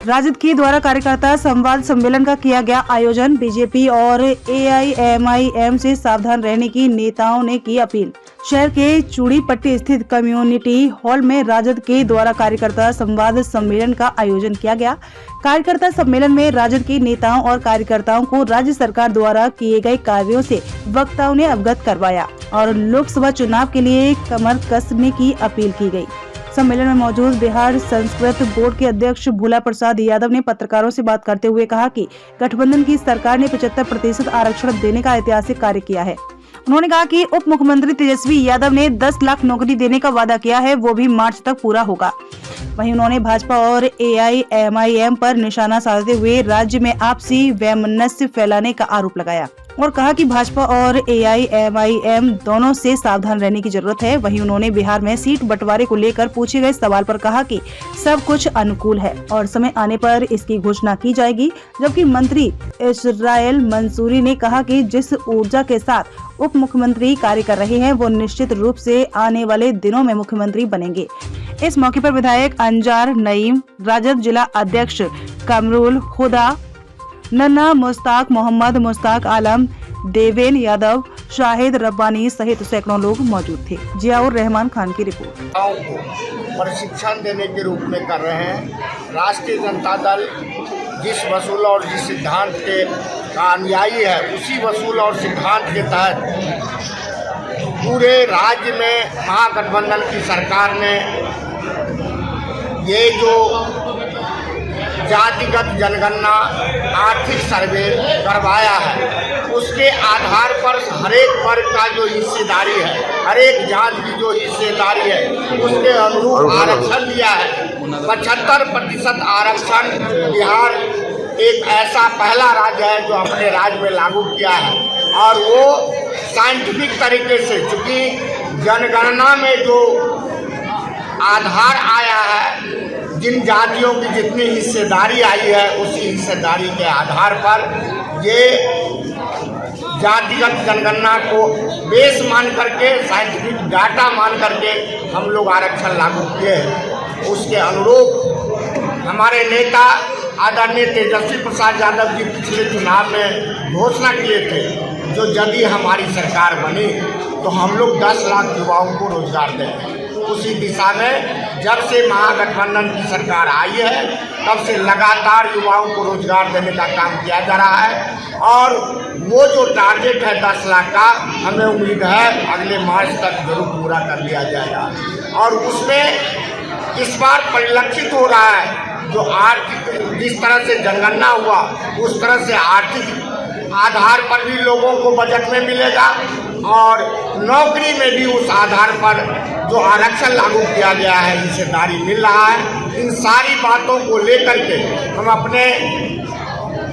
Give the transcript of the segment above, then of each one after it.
राजद के द्वारा कार्यकर्ता संवाद सम्मेलन का किया गया आयोजन। बीजेपी और AIMIM से सावधान रहने की नेताओं ने की अपील। शहर के चूड़ीपट्टी स्थित कम्युनिटी हॉल में राजद के द्वारा कार्यकर्ता संवाद सम्मेलन का आयोजन किया गया। कार्यकर्ता सम्मेलन में राजद के नेताओं और कार्यकर्ताओं को राज्य सरकार द्वारा किए गए कार्यों से वक्ताओं ने अवगत करवाया और लोकसभा चुनाव के लिए कमर कसने की अपील की गई। सम्मेलन में मौजूद बिहार संस्कृत बोर्ड के अध्यक्ष भोला प्रसाद यादव ने पत्रकारों से बात करते हुए कहा कि गठबंधन की सरकार ने 75% आरक्षण देने का ऐतिहासिक कार्य किया है। उन्होंने कहा कि उप मुख्यमंत्री तेजस्वी यादव ने 10 लाख नौकरी देने का वादा किया है, वो भी मार्च तक पूरा होगा। वहीं उन्होंने भाजपा और AIMIM पर निशाना साधते हुए राज्य में आपसी वैमनस्य फैलाने का आरोप लगाया और कहा कि भाजपा और AIMIM दोनों से सावधान रहने की जरूरत है। वहीं उन्होंने बिहार में सीट बंटवारे को लेकर पूछे गए सवाल पर कहा कि सब कुछ अनुकूल है और समय आने पर इसकी घोषणा की जाएगी। जबकि मंत्री इस्राइल मंसूरी ने कहा कि जिस ऊर्जा के साथ उप मुख्यमंत्री कार्य कर रहे हैं वो निश्चित रूप से आने वाले दिनों में मुख्यमंत्री बनेंगे। इस मौके पर विधायक अंजार नईम, राजद जिला अध्यक्ष कमरुल हुदा, नन्ना मुश्ताक मोहम्मद, मुश्ताक आलम, देवेन यादव, शाहिद रब्बानी सहित सैकड़ों लोग मौजूद थे। जियाउर रहमान खान की रिपोर्ट। प्रशिक्षण देने के रूप में कर रहे हैं। राष्ट्रीय जनता दल जिस वसूल और जिस सिद्धांत के का अनुयायी है, उसी वसूल और सिद्धांत के तहत पूरे राज्य में महागठबंधन की सरकार ने ये जो जातिगत जनगणना आर्थिक सर्वे करवाया है, उसके आधार पर हरेक वर्ग का जो हिस्सेदारी है, हरेक जात की जो हिस्सेदारी है, उसके अनुरूप आरक्षण दिया है। 75% आरक्षण बिहार एक ऐसा पहला राज्य है जो अपने राज्य में लागू किया है और वो साइंटिफिक तरीके से, चूँकि जनगणना में जो आधार आया है, जिन जातियों की जितनी हिस्सेदारी आई है, उसी हिस्सेदारी के आधार पर ये जातिगत जनगणना को बेस मान करके, साइंटिफिक डाटा मान करके हम लोग आरक्षण लागू किए हैं। उसके अनुरूप हमारे नेता आदरणीय तेजस्वी प्रसाद यादव जी पिछले चुनाव में घोषणा किए थे, जो यदि हमारी सरकार बनी तो हम लोग 10 लाख युवाओं को रोजगार देंगे। उसी दिशा में जब से महागठबंधन की सरकार आई है, तब से लगातार युवाओं को रोजगार देने का काम किया जा रहा है और वो जो टारगेट है 10 लाख का, हमें उम्मीद है अगले मार्च तक जरूर पूरा कर लिया जाएगा। और उसमें इस बार परिलक्षित हो रहा है, जो आर्थिक जिस तरह से जनगणना हुआ, उस तरह से आर्थिक आधार पर भी लोगों को बजट में मिलेगा और नौकरी में भी उस आधार पर जो आरक्षण लागू किया गया है, हिस्सेदारी मिल रहा है। इन सारी बातों को लेकर के हम अपने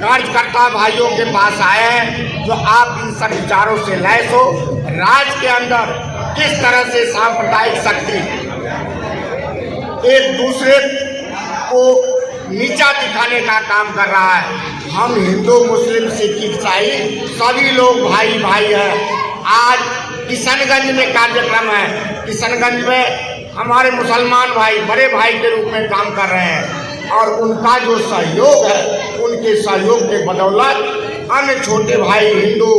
कार्यकर्ता भाइयों के पास आए हैं, जो आप इन सब विचारों से लैस हो। राज्य के अंदर किस तरह से सांप्रदायिक शक्ति एक दूसरे को नीचा दिखाने का काम कर रहा है। हम हिंदू, मुस्लिम, सिख, ईसाई सभी लोग भाई भाई हैं। आज किशनगंज में कार्यक्रम है, किशनगंज में हमारे मुसलमान भाई बड़े भाई के रूप में काम कर रहे हैं और उनका जो सहयोग है, उनके सहयोग के बदौलत अन्य छोटे भाई हिंदू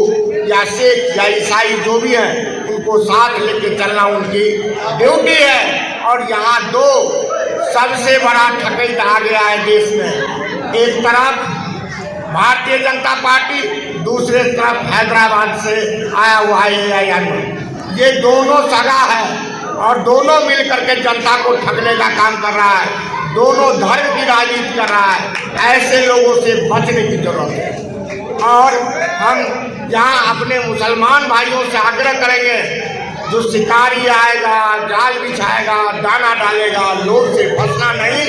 या सिख या ईसाई जो भी हैं, उनको साथ लेके चलना उनकी ड्यूटी है। और यहाँ दो सबसे बड़ा ठकेत आ गया है देश में, एक तरफ भारतीय जनता पार्टी, दूसरे तरफ हैदराबाद से आया हुआ है AIMIM। ये दोनों सगा है और दोनों मिलकर के जनता को ठगने का काम कर रहा है, दोनों धर्म की राजनीति कर रहा है। ऐसे लोगों से बचने की जरूरत है और हम यहाँ अपने मुसलमान भाइयों से आग्रह करेंगे, जो शिकारी आएगा, जाल बिछाएगा, दाना डालेगा, लोग से फंसना नहीं।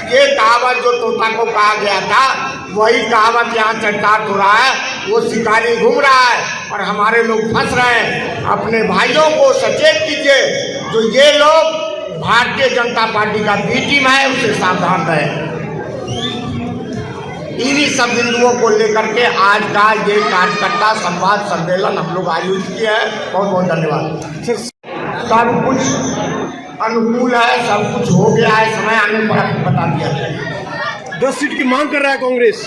ये कहावत जो तोता को कहा गया था, वही कहावत यहाँ चरितार्थ हो रहा है। वो शिकारी घूम रहा है और हमारे लोग फंस रहे हैं। अपने भाइयों को सचेत कीजिए, जो ये लोग भारतीय जनता पार्टी का बी टीम है, उससे सावधान रहें। इन्हीं सब बिंदुओं को लेकर के आज का ये कार्यकर्ता संवाद सम्मेलन हम लोग आयोजित किया है। बहुत बहुत धन्यवाद। सब कुछ अनुकूल है, सब कुछ हो गया है, समय आने पर आपको बता दिया जाएगा। 10 सीट की मांग कर रहा है कांग्रेस।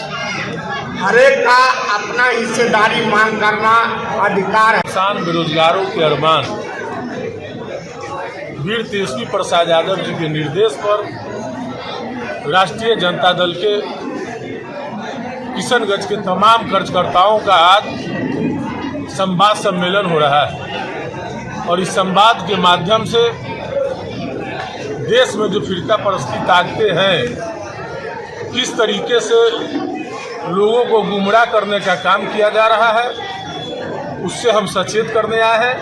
हर एक का अपना हिस्सेदारी मांग करना अधिकार है। किसान बेरोजगारों के अरमान वीर तेजस्वी प्रसाद यादव जी के निर्देश पर राष्ट्रीय जनता दल के किशनगंज के तमाम कार्यकर्ताओं का आज संवाद सम्मेलन हो रहा है और इस संवाद के माध्यम से देश में जो फिरका परस्ती ताकतें हैं किस तरीके से लोगों को गुमराह करने का काम किया जा रहा है उससे हम सचेत करने आए हैं।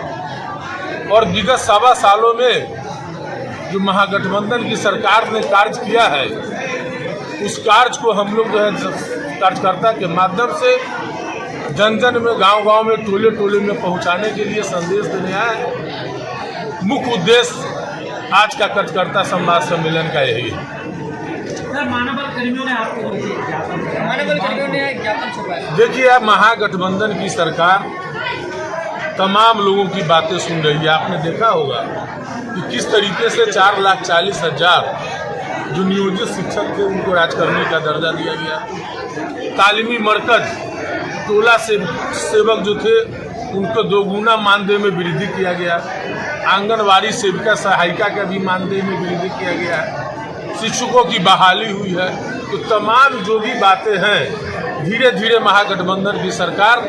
और विगत 7 सालों में जो महागठबंधन की सरकार ने कार्य किया है उस कार्य को हम लोग जो है कार्यकर्ता के माध्यम से जन जन में गांव-गांव में टोले टोले में पहुंचाने के लिए संदेश देने आए हैं। मुख्य उद्देश्य आज का कार्यकर्ता संवाद सम्मेलन का यही है। देखिए, अब महागठबंधन की सरकार तमाम लोगों की बातें सुन रही है। आपने देखा होगा कि किस तरीके से 4,40,000 जो नियोजित शिक्षक थे उनको राजकर्मी का दर्जा दिया गया। तालीमी मरकज टोला सेवक जो थे उनको 2 गुना मानदेय में वृद्धि किया गया। आंगनवाड़ी सेविका सहायिका का भी मानदेय में वृद्धि किया गया। शिक्षकों की बहाली हुई है। तो तमाम जो भी बातें हैं धीरे धीरे महागठबंधन की सरकार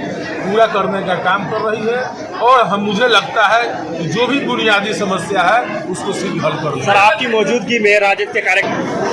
पूरा करने का काम कर रही है और मुझे लगता है कि जो भी बुनियादी समस्या है उसको शीघ्र हल कर। सर, आपकी मौजूदगी में राजद के कार्यक्रम